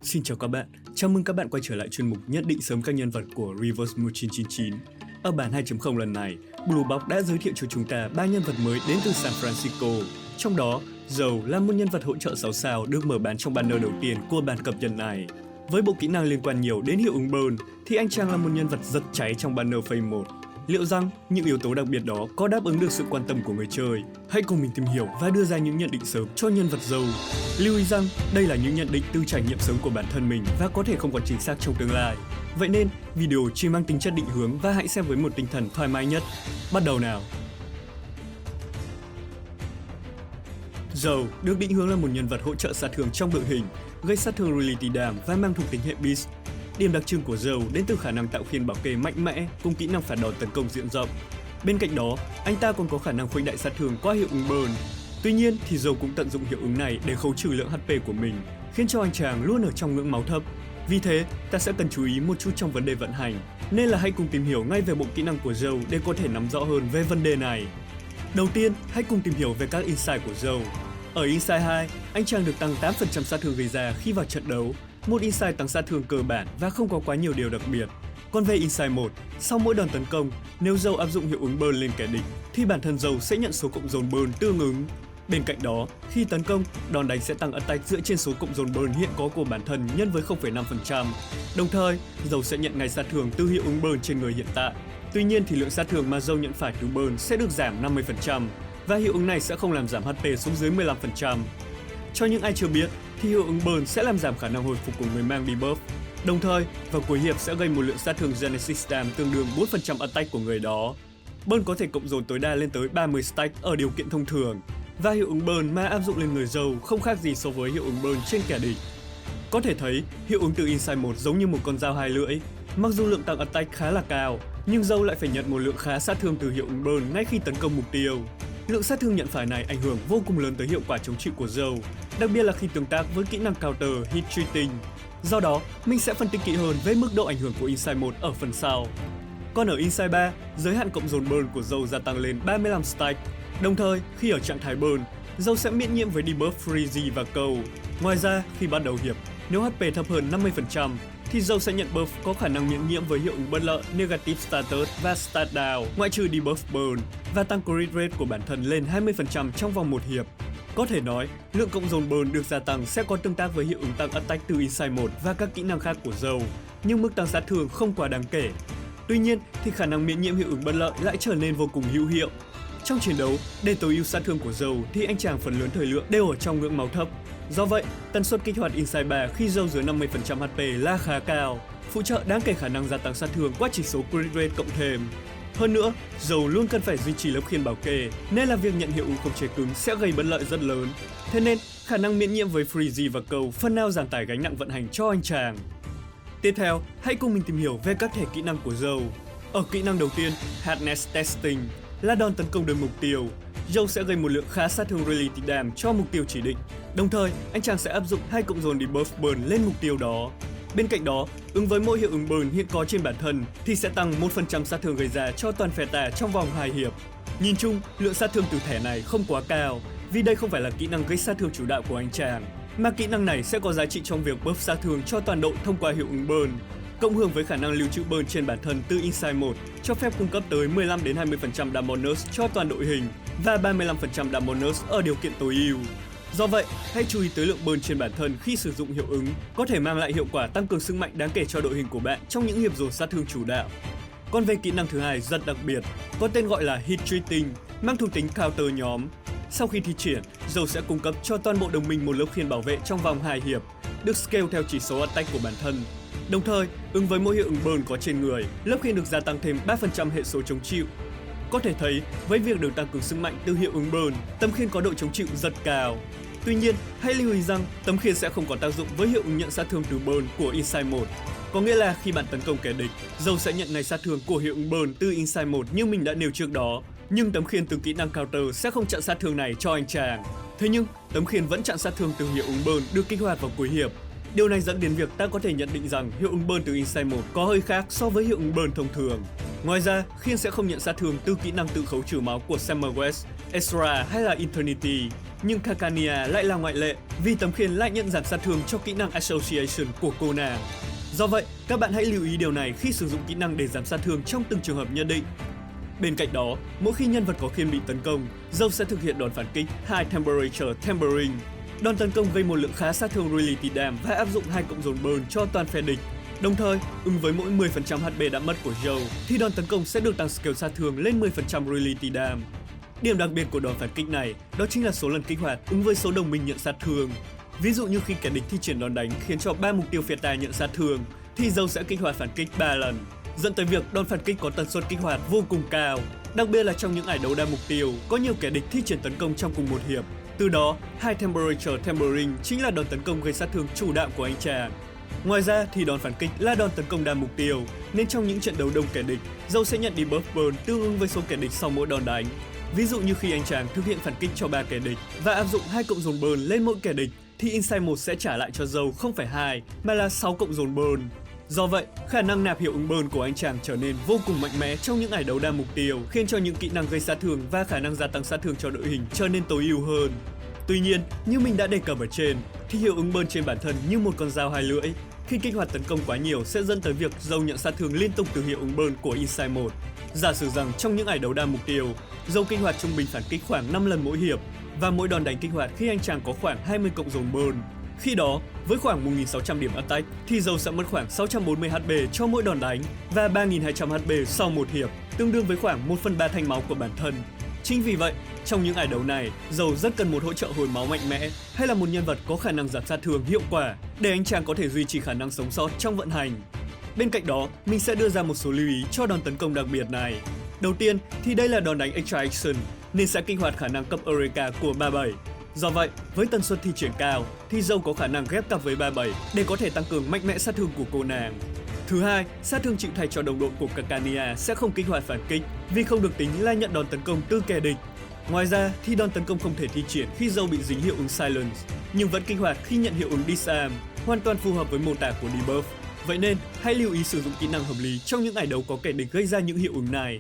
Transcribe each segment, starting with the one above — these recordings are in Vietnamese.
Xin chào các bạn, chào mừng các bạn quay trở lại chuyên mục nhận định sớm các nhân vật của Reverse Mood 999. Ở bản 2.0 lần này, Blue Box đã giới thiệu cho chúng ta 3 nhân vật mới đến từ San Francisco. Trong đó, Joe là một nhân vật hỗ trợ 6 sao được mở bán trong banner đầu tiên của bản cập nhật này. Với bộ kỹ năng liên quan nhiều đến hiệu ứng burn, thì anh chàng là một nhân vật rất cháy trong banner phase 1. Liệu rằng những yếu tố đặc biệt đó có đáp ứng được sự quan tâm của người chơi? Hãy cùng mình tìm hiểu và đưa ra những nhận định sớm cho nhân vật Joe. Lưu ý rằng đây là những nhận định từ trải nghiệm sớm của bản thân mình và có thể không còn chính xác trong tương lai. Vậy nên, video chỉ mang tính chất định hướng và hãy xem với một tinh thần thoải mái nhất. Bắt đầu nào! Joe được định hướng là một nhân vật hỗ trợ sát thương trong đội hình, gây sát thương reality damage và mang thuộc tính hệ beast. Điểm đặc trưng của Joe đến từ khả năng tạo khiên bảo kê mạnh mẽ cùng kỹ năng phản đòn tấn công diện rộng. Bên cạnh đó, anh ta còn có khả năng khuếch đại sát thương qua hiệu ứng burn. Tuy nhiên thì Joe cũng tận dụng hiệu ứng này để khấu trừ lượng HP của mình, khiến cho anh chàng luôn ở trong ngưỡng máu thấp. Vì thế, ta sẽ cần chú ý một chút trong vấn đề vận hành, nên là hãy cùng tìm hiểu ngay về bộ kỹ năng của Joe để có thể nắm rõ hơn về vấn đề này. Đầu tiên, hãy cùng tìm hiểu về các insight của Joe. Ở Insight 2, anh chàng được tăng 8% sát thương gây ra khi vào trận đấu, một insight tăng sát thương cơ bản và không có quá nhiều điều đặc biệt. Còn về Insight 1, sau mỗi đòn tấn công, nếu Joe áp dụng hiệu ứng burn lên kẻ địch, thì bản thân Joe sẽ nhận số cộng dồn burn tương ứng. Bên cạnh đó, khi tấn công, đòn đánh sẽ tăng attack dựa trên số cộng dồn burn hiện có của bản thân nhân với 0,5%. Đồng thời, Joe sẽ nhận ngay sát thương từ hiệu ứng burn trên người hiện tại. Tuy nhiên thì lượng sát thương mà Joe nhận phải từ burn sẽ được giảm 50%, và hiệu ứng này sẽ không làm giảm HP xuống dưới 15%. Cho những ai chưa biết, thì hiệu ứng burn sẽ làm giảm khả năng hồi phục của người mang debuff. Đồng thời, vào cuối hiệp sẽ gây một lượng sát thương Genesis Damage tương đương 4% attack của người đó. Burn có thể cộng dồn tối đa lên tới 30 stack ở điều kiện thông thường, và hiệu ứng burn mà áp dụng lên người Joe không khác gì so với hiệu ứng burn trên kẻ địch. Có thể thấy, hiệu ứng từ Insight 1 giống như một con dao hai lưỡi. Mặc dù lượng tăng attack khá là cao, nhưng Joe lại phải nhận một lượng khá sát thương từ hiệu ứng burn ngay khi tấn công mục tiêu. Lượng sát thương nhận phải này ảnh hưởng vô cùng lớn tới hiệu quả chống chịu của Joe, đặc biệt là khi tương tác với kỹ năng counter hit treating. Do đó, mình sẽ phân tích kỹ hơn về mức độ ảnh hưởng của Insight 1 ở phần sau. Còn ở Insight 3, giới hạn cộng dồn burn của Joe gia tăng lên 35 stack. Đồng thời, khi ở trạng thái burn, Joe sẽ miễn nhiễm với debuff Freeze và Cold. Ngoài ra, khi bắt đầu hiệp, nếu HP thấp hơn 50%, thì Joe sẽ nhận buff có khả năng miễn nhiễm với hiệu ứng bất lợi Negative Status và Stat Down, ngoại trừ debuff burn, và tăng crit rate của bản thân lên 20% trong vòng một hiệp. Có thể nói, lượng cộng dồn burn được gia tăng sẽ có tương tác với hiệu ứng tăng attack từ Insight 1 và các kỹ năng khác của Joe, nhưng mức tăng sát thương không quá đáng kể. Tuy nhiên thì khả năng miễn nhiễm hiệu ứng bất lợi lại trở nên vô cùng hữu hiệu. Trong chiến đấu, để tối ưu sát thương của Joe thì anh chàng phần lớn thời lượng đều ở trong ngưỡng máu thấp. Do vậy, tần suất kích hoạt Insight 3 khi Joe dưới 50% HP là khá cao, phụ trợ đáng kể khả năng gia tăng sát thương qua chỉ số crit rate cộng thêm. Hơn nữa, Joe luôn cần phải duy trì lớp khiên bảo kê, nên là việc nhận hiệu ứng khống chế cứng sẽ gây bất lợi rất lớn. Thế nên, khả năng miễn nhiễm với Freeze và Cold phần nào giảm tải gánh nặng vận hành cho anh chàng. Tiếp theo, hãy cùng mình tìm hiểu về các thể kỹ năng của Joe. Ở kỹ năng đầu tiên, Hardness Testing, là đòn tấn công đơn mục tiêu. Joe sẽ gây một lượng khá sát thương reality damage cho mục tiêu chỉ định. Đồng thời, anh chàng sẽ áp dụng 2 cộng dồn debuff burn lên mục tiêu đó. Bên cạnh đó, ứng với mỗi hiệu ứng burn hiện có trên bản thân thì sẽ tăng 1% sát thương gây ra cho toàn phe tà trong vòng 2 hiệp. Nhìn chung, lượng sát thương từ thẻ này không quá cao, vì đây không phải là kỹ năng gây sát thương chủ đạo của anh chàng, mà kỹ năng này sẽ có giá trị trong việc buff sát thương cho toàn đội thông qua hiệu ứng burn. Cộng hưởng với khả năng lưu trữ burn trên bản thân từ Insight 1 cho phép cung cấp tới 15-20% damage bonus cho toàn đội hình và 35% damage bonus ở điều kiện tối ưu. Do vậy, hãy chú ý tới lượng burn trên bản thân khi sử dụng hiệu ứng, có thể mang lại hiệu quả tăng cường sức mạnh đáng kể cho đội hình của bạn trong những hiệp dồn sát thương chủ đạo. Còn về kỹ năng thứ hai rất đặc biệt, có tên gọi là Hit Treating, mang thuộc tính counter nhóm. Sau khi thi triển, Joe sẽ cung cấp cho toàn bộ đồng minh một lớp khiên bảo vệ trong vòng 2 hiệp, được scale theo chỉ số attack của bản thân. Đồng thời, ứng với mỗi hiệu ứng burn có trên người, lớp khiên được gia tăng thêm 3% hệ số chống chịu. Có thể thấy, với việc được tăng cường sức mạnh từ hiệu ứng burn, tấm khiên có độ chống chịu rất cao. Tuy nhiên, hãy lưu ý rằng tấm khiên sẽ không có tác dụng với hiệu ứng nhận sát thương từ burn của Insight 1. Có nghĩa là khi bạn tấn công kẻ địch, Joe sẽ nhận ngay sát thương của hiệu ứng burn từ Insight 1 như mình đã nêu trước đó. Nhưng tấm khiên từ kỹ năng counter sẽ không chặn sát thương này cho anh chàng. Thế nhưng, tấm khiên vẫn chặn sát thương từ hiệu ứng burn được kích hoạt vào cuối hiệp. Điều này dẫn đến việc ta có thể nhận định rằng hiệu ứng burn từ Insight 1 có hơi khác so với hiệu ứng burn thông thường. Ngoài ra, khiên sẽ không nhận sát thương từ kỹ năng tự khấu trừ máu của Summer West, Ezra hay là Eternity. nhưng Kakania lại là ngoại lệ vì tấm khiên lại nhận giảm sát thương cho kỹ năng Association của cô nàng. Do vậy, các bạn hãy lưu ý điều này khi sử dụng kỹ năng để giảm sát thương trong từng trường hợp nhất định. Bên cạnh đó, mỗi khi nhân vật có khiên bị tấn công, Joe sẽ thực hiện đòn phản kích High Temperature Tempering. Đòn tấn công gây một lượng khá sát thương Reality Dam và áp dụng 2 cộng dồn burn cho toàn phe địch. Đồng thời, ứng với mỗi 10% HP đã mất của Joe, thì đòn tấn công sẽ được tăng scale sát thương lên 10% Reality Dam. Điểm đặc biệt của đòn phản kích này đó chính là số lần kích hoạt ứng với số đồng minh nhận sát thương. Ví dụ như khi kẻ địch thi triển đòn đánh khiến cho 3 mục tiêu phía ta nhận sát thương, thì Joe sẽ kích hoạt phản kích 3 lần, dẫn tới việc đòn phản kích có tần suất kích hoạt vô cùng cao. Đặc biệt là trong những ải đấu đa mục tiêu, có nhiều kẻ địch thi triển tấn công trong cùng một hiệp. Từ đó, High Temperature Tempering chính là đòn tấn công gây sát thương chủ đạo của anh chàng. Ngoài ra thì đòn phản kích là đòn tấn công đa mục tiêu, nên trong những trận đấu đông kẻ địch, Joe sẽ nhận debuff burn tương ứng với số kẻ địch sau mỗi đòn đánh. Ví dụ như khi anh chàng thực hiện phản kích cho 3 kẻ địch và áp dụng 2 cộng dồn burn lên mỗi kẻ địch, thì Insight 1 sẽ trả lại cho Joe không phải 2 mà là 6 cộng dồn burn. Do vậy, khả năng nạp hiệu ứng burn của anh chàng trở nên vô cùng mạnh mẽ trong những ải đấu đa mục tiêu, khiến cho những kỹ năng gây sát thương và khả năng gia tăng sát thương cho đội hình trở nên tối ưu hơn. Tuy nhiên, như mình đã đề cập ở trên, thì hiệu ứng burn trên bản thân như một con dao hai lưỡi. Khi kích hoạt tấn công quá nhiều sẽ dẫn tới việc Joe nhận sát thương liên tục từ hiệu ứng burn của Insight 1. Giả sử rằng trong những ải đấu đa mục tiêu, Joe kích hoạt trung bình phản kích khoảng 5 lần mỗi hiệp, và mỗi đòn đánh kích hoạt khi anh chàng có khoảng 20 cộng dồn burn. Khi đó, với khoảng 1.600 điểm attack thì Joe sẽ mất khoảng 640 HP cho mỗi đòn đánh và 3.200 HP sau một hiệp, tương đương với khoảng 1/3 thanh máu của bản thân. Chính vì vậy, trong những ải đấu này, Joe rất cần một hỗ trợ hồi máu mạnh mẽ hay là một nhân vật có khả năng giảm sát thương hiệu quả để anh chàng có thể duy trì khả năng sống sót trong vận hành. Bên cạnh đó, mình sẽ đưa ra một số lưu ý cho đòn tấn công đặc biệt này. Đầu tiên thì đây là đòn đánh Extra Action nên sẽ kích hoạt khả năng cấp Eureka của 37. Do vậy, với tần suất thi triển cao thì Joe có khả năng ghép cặp với 37 để có thể tăng cường mạnh mẽ sát thương của cô nàng. Thứ hai, sát thương chịu thay cho đồng đội của Kakania sẽ không kích hoạt phản kích vì không được tính là nhận đòn tấn công từ kẻ địch. Ngoài ra thì đòn tấn công không thể thi triển khi Joe bị dính hiệu ứng Silence, nhưng vẫn kích hoạt khi nhận hiệu ứng Disarm, hoàn toàn phù hợp với mô tả của debuff. Vậy nên, hãy lưu ý sử dụng kỹ năng hợp lý trong những ải đấu có kẻ địch gây ra những hiệu ứng này.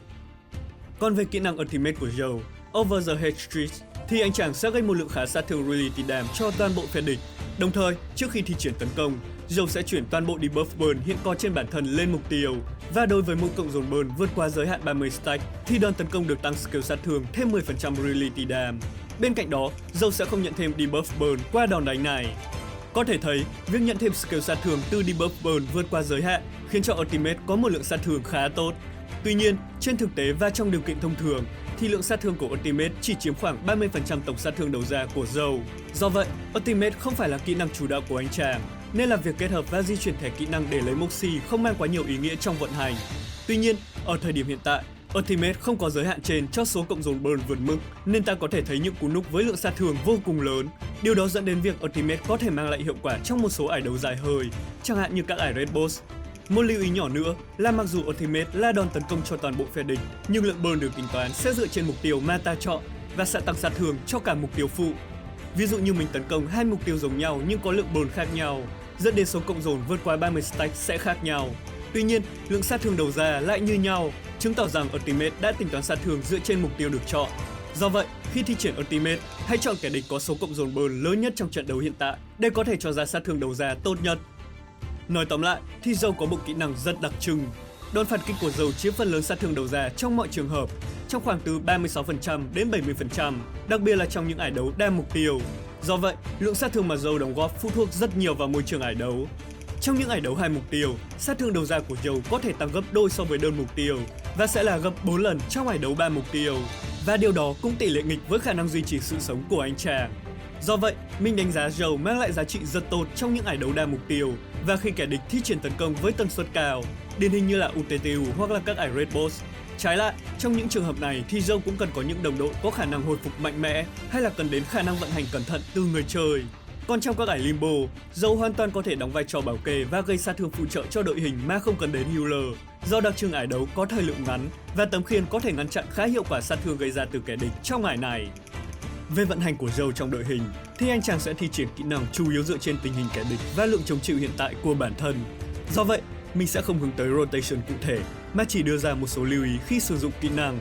Còn về kỹ năng Ultimate của Joe, Over the Hedge Street, thì anh chàng sẽ gây một lượng khá sát thương Reality Dam cho toàn bộ phe địch. Đồng thời, trước khi thi triển tấn công, Joe sẽ chuyển toàn bộ debuff burn hiện có trên bản thân lên mục tiêu. Và đối với mỗi cộng dồn burn vượt qua giới hạn 30 stack, thì đòn tấn công được tăng skill sát thương thêm 10% Reality Dam. Bên cạnh đó, Joe sẽ không nhận thêm debuff burn qua đòn đánh này. Có thể thấy, việc nhận thêm skill sát thương từ debuff burn vượt qua giới hạn khiến cho Ultimate có một lượng sát thương khá tốt. Tuy nhiên, trên thực tế và trong điều kiện thông thường, thì lượng sát thương của Ultimate chỉ chiếm khoảng 30% tổng sát thương đầu ra của Joe. Do vậy, Ultimate không phải là kỹ năng chủ đạo của anh chàng, nên là việc kết hợp và di chuyển thẻ kỹ năng để lấy Moxie không mang quá nhiều ý nghĩa trong vận hành. Tuy nhiên, ở thời điểm hiện tại, Ultimate không có giới hạn trên cho số cộng dồn burn vượt mức, nên ta có thể thấy những cú núc với lượng sát thương vô cùng lớn. Điều đó dẫn đến việc Ultimate có thể mang lại hiệu quả trong một số ải đấu dài hơi, chẳng hạn như các ải Red Boss. Một lưu ý nhỏ nữa là mặc dù Ultimate là đòn tấn công cho toàn bộ phe địch, nhưng lượng burn được tính toán sẽ dựa trên mục tiêu mà ta chọn và sẽ tăng sát thương cho cả mục tiêu phụ. Ví dụ như mình tấn công hai mục tiêu giống nhau nhưng có lượng burn khác nhau, dẫn đến số cộng dồn vượt qua 30 stack sẽ khác nhau. Tuy nhiên, lượng sát thương đầu ra lại như nhau, chứng tỏ rằng Ultimate đã tính toán sát thương dựa trên mục tiêu được chọn. Do vậy, khi thi triển Ultimate, hãy chọn kẻ địch có số cộng dồn burn lớn nhất trong trận đấu hiện tại để có thể cho ra sát thương đầu ra tốt nhất. Nói tóm lại, thì Joe có bộ kỹ năng rất đặc trưng. Đòn phản kích của Joe chiếm phần lớn sát thương đầu ra trong mọi trường hợp, trong khoảng từ 36% đến 70%, đặc biệt là trong những ải đấu đa mục tiêu. Do vậy, lượng sát thương mà Joe đóng góp phụ thuộc rất nhiều vào môi trường ải đấu. Trong những ải đấu hai mục tiêu, sát thương đầu ra của Joe có thể tăng gấp đôi so với đơn mục tiêu và sẽ là gấp 4 lần trong ải đấu 3 mục tiêu. Và điều đó cũng tỷ lệ nghịch với khả năng duy trì sự sống của anh chàng. Do vậy, mình đánh giá Joe mang lại giá trị rất tốt trong những ải đấu đa mục tiêu và khi kẻ địch thi triển tấn công với tần suất cao, điển hình như là UTTU hoặc là các ải Red Boss. Trái lại, trong những trường hợp này thì Joe cũng cần có những đồng đội có khả năng hồi phục mạnh mẽ hay là cần đến khả năng vận hành cẩn thận từ người chơi. Còn trong các ải Limbo, Joe hoàn toàn có thể đóng vai trò bảo kê và gây sát thương phụ trợ cho đội hình mà không cần đến healer. Do đặc trưng ải đấu có thời lượng ngắn và tấm khiên có thể ngăn chặn khá hiệu quả sát thương gây ra từ kẻ địch trong ải này. Về vận hành của Joe trong đội hình, thì anh chàng sẽ thi triển kỹ năng chủ yếu dựa trên tình hình kẻ địch và lượng chống chịu hiện tại của bản thân. Do vậy, mình sẽ không hướng tới rotation cụ thể, mà chỉ đưa ra một số lưu ý khi sử dụng kỹ năng.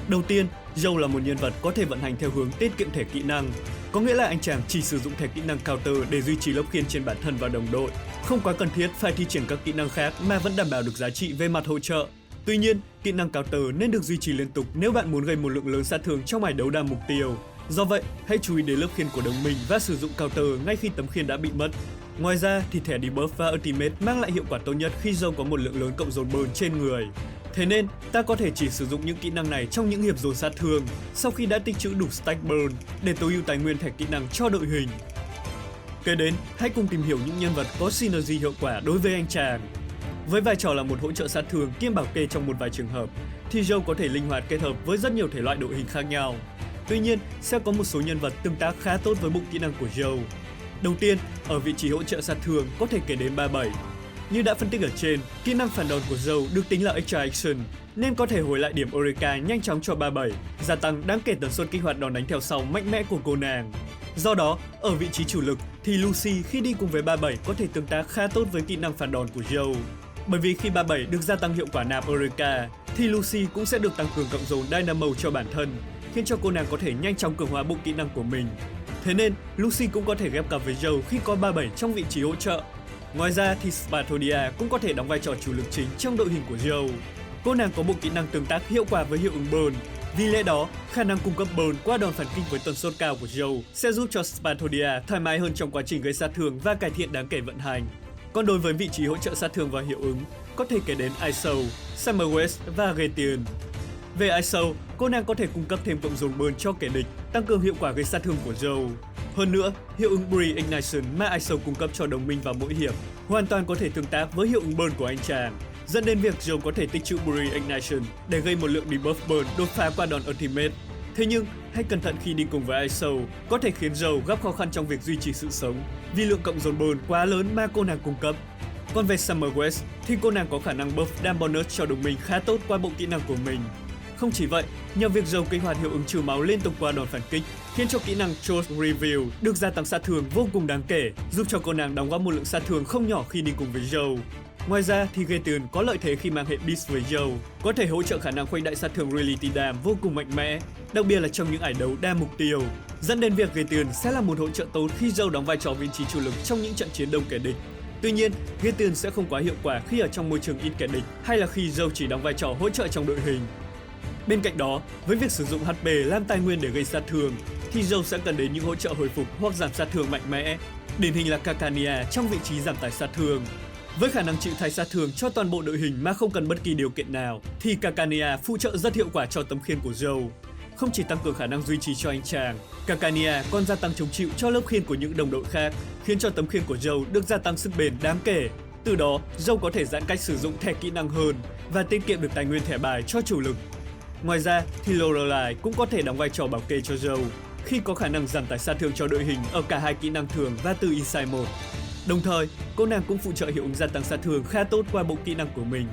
Đầu tiên, Joe là một nhân vật có thể vận hành theo hướng tiết kiệm thẻ kỹ năng. có nghĩa là anh chàng chỉ sử dụng thẻ kỹ năng counter để duy trì lốc khiên trên bản thân và đồng đội, không quá cần thiết phải thi triển các kỹ năng khác mà vẫn đảm bảo được giá trị về mặt hỗ trợ. Tuy nhiên, kỹ năng counter nên được duy trì liên tục nếu bạn muốn gây một lượng lớn sát thương trong mải đấu đa mục tiêu. Do vậy, hãy chú ý đến lớp khiên của đồng minh và sử dụng counter ngay khi tấm khiên đã bị mất. Ngoài ra thì thẻ debuff và ultimate mang lại hiệu quả tốt nhất khi Joe có một lượng lớn cộng dồn burn trên người. Thế nên, ta có thể chỉ sử dụng những kỹ năng này trong những hiệp dồn sát thương sau khi đã tích trữ đủ stack burn để tối ưu tài nguyên thẻ kỹ năng cho đội hình. Kế đến, hãy cùng tìm hiểu những nhân vật có synergy hiệu quả đối với anh chàng. Với vai trò là một hỗ trợ sát thương kiêm bảo kê trong một vài trường hợp, thì Joe có thể linh hoạt kết hợp với rất nhiều thể loại đội hình khác nhau. Tuy nhiên, sẽ có một số nhân vật tương tác khá tốt với bộ kỹ năng của Joe. Đầu tiên, ở vị trí hỗ trợ sát thương có thể kể đến 37. Như đã phân tích ở trên, kỹ năng phản đòn của Joe được tính là extra action, nên có thể hồi lại điểm Eureka nhanh chóng cho 37, gia tăng đáng kể tần suất kích hoạt đòn đánh theo sau mạnh mẽ của cô nàng. Do đó, ở vị trí chủ lực thì Lucy khi đi cùng với 37 có thể tương tác khá tốt với kỹ năng phản đòn của Joe. Bởi vì khi 37 được gia tăng hiệu quả nạp Eureka, thì Lucy cũng sẽ được tăng cường cộng dồn Dynamo cho bản thân, khiến cho cô nàng có thể nhanh chóng cường hóa bộ kỹ năng của mình. Thế nên, Lucy cũng có thể ghép cặp với Joe khi có 37 trong vị trí hỗ trợ. Ngoài ra thì Spathodia cũng có thể đóng vai trò chủ lực chính trong đội hình của Joe. Cô nàng có bộ kỹ năng tương tác hiệu quả với hiệu ứng burn. Vì lẽ đó, khả năng cung cấp burn qua đòn phản kích với tần suất cao của Joe sẽ giúp cho Spathodia thoải mái hơn trong quá trình gây sát thương và cải thiện đáng kể vận hành. Còn đối với vị trí hỗ trợ sát thương và hiệu ứng, có thể kể đến Iso, Summer West và Gatian. Về Iso, cô nàng có thể cung cấp thêm cộng dồn burn cho kẻ địch, tăng cường hiệu quả gây sát thương của Joe. Hơn nữa, hiệu ứng Bree Ignition mà Iso cung cấp cho đồng minh vào mỗi hiệp hoàn toàn có thể tương tác với hiệu ứng burn của anh chàng, dẫn đến việc Joe có thể tích trữ Bree Ignition để gây một lượng debuff burn đột phá qua đòn ultimate. Thế nhưng, hãy cẩn thận khi đi cùng với Iso, có thể khiến Joe gặp khó khăn trong việc duy trì sự sống vì lượng cộng dồn burn quá lớn mà cô nàng cung cấp. Còn về Summer West thì cô nàng có khả năng buff đam bonus cho đồng minh khá tốt qua bộ kỹ năng của mình. Không chỉ vậy, nhờ việc Joe kích hoạt hiệu ứng trừ máu liên tục qua đòn phản kích, khiến cho kỹ năng Choice Reveal được gia tăng sát thương vô cùng đáng kể, giúp cho cô nàng đóng góp một lượng sát thương không nhỏ khi đi cùng với Joe. Ngoài ra thì Gatian có lợi thế khi mang hệ Beast với Joe, có thể hỗ trợ khả năng khuếch đại sát thương Reality Dam vô cùng mạnh mẽ, đặc biệt là trong những ải đấu đa mục tiêu, dẫn đến việc Gatian sẽ là một hỗ trợ tốt khi Joe đóng vai trò vị trí chủ lực trong những trận chiến đông kẻ địch. Tuy nhiên, Gatian sẽ không quá hiệu quả khi ở trong môi trường ít kẻ địch hay là khi Joe chỉ đóng vai trò hỗ trợ trong đội hình. Bên cạnh đó, với việc sử dụng HP làm tài nguyên để gây sát thương, thì Joe sẽ cần đến những hỗ trợ hồi phục hoặc giảm sát thương mạnh mẽ. Điển hình là Kakania trong vị trí giảm tải sát thương. Với khả năng chịu thay sát thương cho toàn bộ đội hình mà không cần bất kỳ điều kiện nào, thì Kakania phụ trợ rất hiệu quả cho tấm khiên của Joe. Không chỉ tăng cường khả năng duy trì cho anh chàng, Kakania còn gia tăng chống chịu cho lớp khiên của những đồng đội khác, khiến cho tấm khiên của Joe được gia tăng sức bền đáng kể. Từ đó, Joe có thể giãn cách sử dụng thẻ kỹ năng hơn và tiết kiệm được tài nguyên thẻ bài cho chủ lực. Ngoài ra thì Lorelai cũng có thể đóng vai trò bảo kê cho Joe khi có khả năng giảm tải sát thương cho đội hình ở cả hai kỹ năng thường và từ Inside Mode. Đồng thời, cô nàng cũng phụ trợ hiệu ứng gia tăng sát thương khá tốt qua bộ kỹ năng của mình.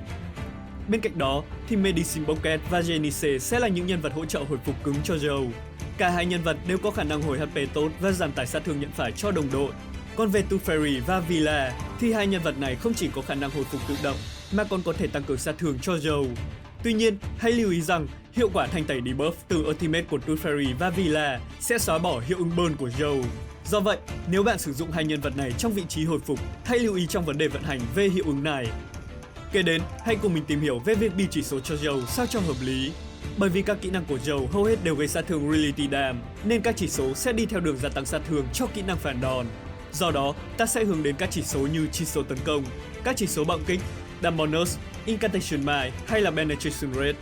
Bên cạnh đó thì Medicine Bucket và Janice sẽ là những nhân vật hỗ trợ hồi phục cứng cho Joe. Cả hai nhân vật đều có khả năng hồi HP tốt và giảm tải sát thương nhận phải cho đồng đội. Còn về Tooth Fairy và Villa thì hai nhân vật này không chỉ có khả năng hồi phục tự động mà còn có thể tăng cường sát thương cho Joe. Tuy nhiên, hãy lưu ý rằng hiệu quả thanh tẩy debuff từ ultimate của Tooth Fairy và Villa sẽ xóa bỏ hiệu ứng burn của Joe. Do vậy, nếu bạn sử dụng hai nhân vật này trong vị trí hồi phục, hãy lưu ý trong vấn đề vận hành về hiệu ứng này. Kế đến, hãy cùng mình tìm hiểu về việc bi chỉ số cho Joe sao cho hợp lý. Bởi vì các kỹ năng của Joe hầu hết đều gây sát thương Reality Dam, nên các chỉ số sẽ đi theo đường gia tăng sát thương cho kỹ năng phản đòn. Do đó, ta sẽ hướng đến các chỉ số như chỉ số tấn công, các chỉ số bạo kích, Dam bonus, Incantation Mine hay là Penetration Rate.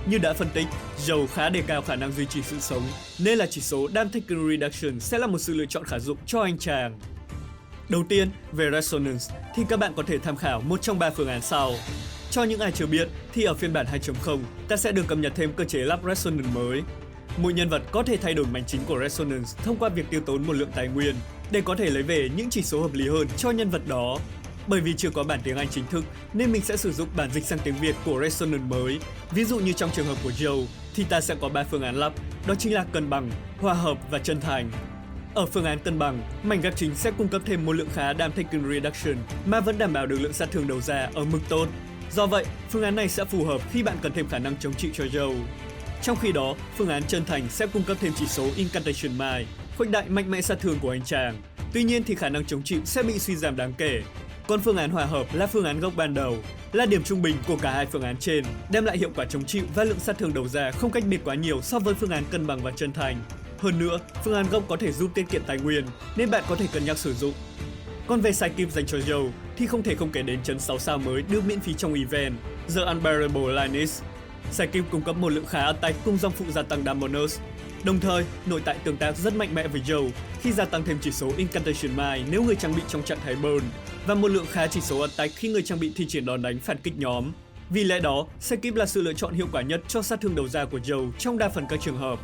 Như đã phân tích, Joe khá đề cao khả năng duy trì sự sống, nên là chỉ số Dam Taken Reduction sẽ là một sự lựa chọn khả dụng cho anh chàng. Đầu tiên, về Resonance thì các bạn có thể tham khảo một trong 3 phương án sau. Cho những ai chưa biết thì ở phiên bản 2.0, ta sẽ được cập nhật thêm cơ chế lắp Resonance mới. Mỗi nhân vật có thể thay đổi mảnh chính của Resonance thông qua việc tiêu tốn một lượng tài nguyên để có thể lấy về những chỉ số hợp lý hơn cho nhân vật đó. Bởi vì chưa có bản tiếng Anh chính thức nên mình sẽ sử dụng bản dịch sang tiếng Việt của Resonance mới. Ví dụ như trong trường hợp của Joe thì ta sẽ có 3 phương án lắp, đó chính là cân bằng, hòa hợp và chân thành. Ở phương án cân bằng, mảnh ghép chính sẽ cung cấp thêm một lượng khá Dam Taken Reduction mà vẫn đảm bảo được lượng sát thương đầu ra ở mức tốt. Do vậy, phương án này sẽ phù hợp khi bạn cần thêm khả năng chống chịu cho Joe. Trong khi đó, phương án chân thành sẽ cung cấp thêm chỉ số Incantation Mine, khuếch đại mạnh mẽ sát thương của anh chàng. Tuy nhiên thì khả năng chống chịu sẽ bị suy giảm đáng kể. Còn phương án hòa hợp là phương án gốc ban đầu, là điểm trung bình của cả hai phương án trên, đem lại hiệu quả chống chịu và lượng sát thương đầu ra không cách biệt quá nhiều so với phương án cân bằng và chân thành. Hơn nữa, phương án gốc có thể giúp tiết kiệm tài nguyên nên bạn có thể cân nhắc sử dụng. Còn về sidekick dành cho Joe thì không thể không kể đến chấn 6 sao mới được miễn phí trong event, The Unbearable Linus. Sidekick cung cấp một lượng khá attack cùng dòng phụ gia tăng đam bonus. Đồng thời, nội tại tương tác rất mạnh mẽ với Joe khi gia tăng thêm chỉ số Incantation Mind nếu người trang bị trong trạng thái burn và một lượng khá chỉ số attack khi người trang bị thi triển đòn đánh phản kích nhóm. Vì lẽ đó, sidekick là sự lựa chọn hiệu quả nhất cho sát thương đầu ra của Joe trong đa phần các trường hợp.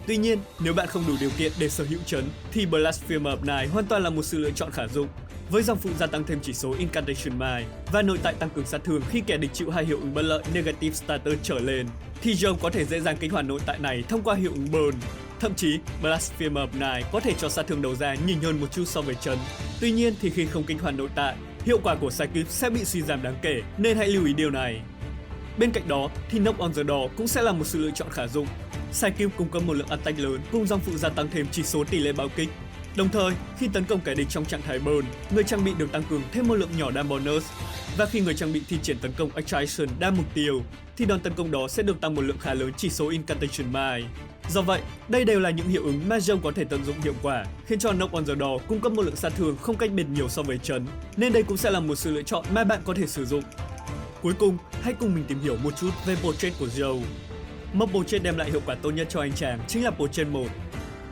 Tuy nhiên, nếu bạn không đủ điều kiện để sở hữu chấn thì Blasphemer này hoàn toàn là một sự lựa chọn khả dụng. Với dòng phụ gia tăng thêm chỉ số Incantation Mind và nội tại tăng cường sát thương khi kẻ địch chịu hai hiệu ứng bất lợi Negative Status trở lên, thì Joe có thể dễ dàng kích hoạt nội tại này thông qua hiệu ứng Burn. Thậm chí, Blasphemer này có thể cho sát thương đầu ra nhỉnh hơn một chút so với chấn. Tuy nhiên thì khi không kích hoạt nội tại, hiệu quả của sidekick sẽ bị suy giảm đáng kể, nên hãy lưu ý điều này. Bên cạnh đó thì Knock on the Door cũng sẽ là một sự lựa chọn khả dụng. Sidekick cung cấp một lượng attack lớn cùng dòng phụ gia tăng thêm chỉ số tỷ lệ bao kích. Đồng thời, khi tấn công kẻ địch trong trạng thái burn, người trang bị được tăng cường thêm một lượng nhỏ đam bonus. Và khi người trang bị thi triển tấn công Extraction đa mục tiêu, thì đòn tấn công đó sẽ được tăng một lượng khá lớn chỉ số Incantation Mind. Do vậy, đây đều là những hiệu ứng mà Joe có thể tận dụng hiệu quả, khiến cho Knock on the Door cung cấp một lượng sát thương không cách biệt nhiều so với chấn, nên đây cũng sẽ là một sự lựa chọn mà bạn có thể sử dụng. Cuối cùng, hãy cùng mình tìm hiểu một chút về portrait của Joe. Mốc portrait đem lại hiệu quả tốt nhất cho anh chàng chính là portrait 1.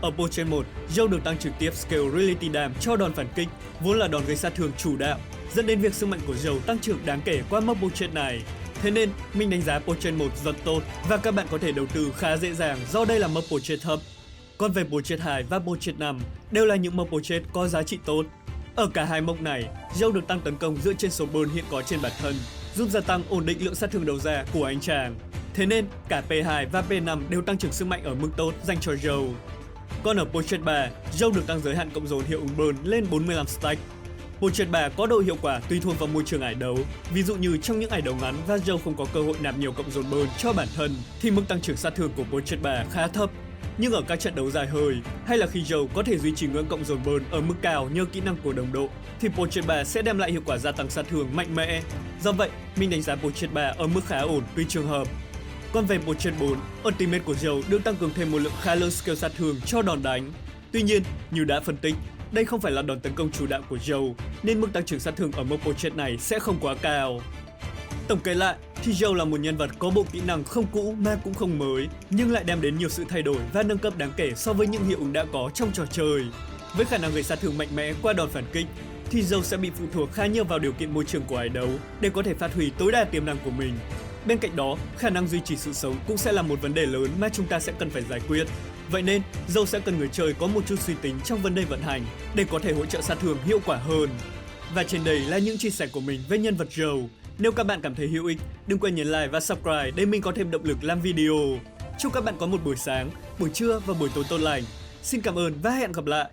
Ở portrait 1, Joe được tăng trực tiếp scale Reality Dam cho đòn phản kích, vốn là đòn gây sát thương chủ đạo, dẫn đến việc sức mạnh của Joe tăng trưởng đáng kể qua mốc portrait này. Thế nên, mình đánh giá portrait 1 rất tốt và các bạn có thể đầu tư khá dễ dàng do đây là mốc portrait thấp. Còn về portrait 2 và portrait 5 đều là những mốc portrait có giá trị tốt. Ở cả hai mốc này, Joe được tăng tấn công dựa trên số burn hiện có trên bản thân, giúp gia tăng ổn định lượng sát thương đầu ra của anh chàng. Thế nên, cả P2 và P5 đều tăng trưởng sức mạnh ở mức tốt dành cho Joe. Còn ở portrait 3, Joe được tăng giới hạn cộng dồn hiệu ứng burn lên 45 stack. Portrait 3 có độ hiệu quả tùy thuộc vào môi trường ải đấu. Ví dụ như trong những ải đấu ngắn và Joe không có cơ hội nạp nhiều cộng dồn burn cho bản thân, thì mức tăng trưởng sát thương của portrait 3 khá thấp. Nhưng ở các trận đấu dài hơi, hay là khi Joe có thể duy trì ngưỡng cộng dồn burn ở mức cao nhờ kỹ năng của đồng đội, thì portrait 3 sẽ đem lại hiệu quả gia tăng sát thương mạnh mẽ. Do vậy, mình đánh giá portrait 3 ở mức khá ổn tùy trường hợp. Còn về portrait 4, ultimate của Joe được tăng cường thêm một lượng khá lớn scale sát thương cho đòn đánh. Tuy nhiên, như đã phân tích, đây không phải là đòn tấn công chủ đạo của Joe, nên mức tăng trưởng sát thương ở mốc portrait này sẽ không quá cao. Tổng kết lại, thì Joe là một nhân vật có bộ kỹ năng không cũ mà cũng không mới, nhưng lại đem đến nhiều sự thay đổi và nâng cấp đáng kể so với những hiệu ứng đã có trong trò chơi. Với khả năng gây sát thương mạnh mẽ qua đòn phản kích, thì Joe sẽ bị phụ thuộc khá nhiều vào điều kiện môi trường của ải đấu để có thể phát huy tối đa tiềm năng của mình. Bên cạnh đó, khả năng duy trì sự sống cũng sẽ là một vấn đề lớn mà chúng ta sẽ cần phải giải quyết. Vậy nên, Joe sẽ cần người chơi có một chút suy tính trong vấn đề vận hành để có thể hỗ trợ sát thương hiệu quả hơn. Và trên đây là những chia sẻ của mình về nhân vật Joe. Nếu các bạn cảm thấy hữu ích, đừng quên nhấn like và subscribe để mình có thêm động lực làm video. Chúc các bạn có một buổi sáng, buổi trưa và buổi tối tốt lành. Xin cảm ơn và hẹn gặp lại!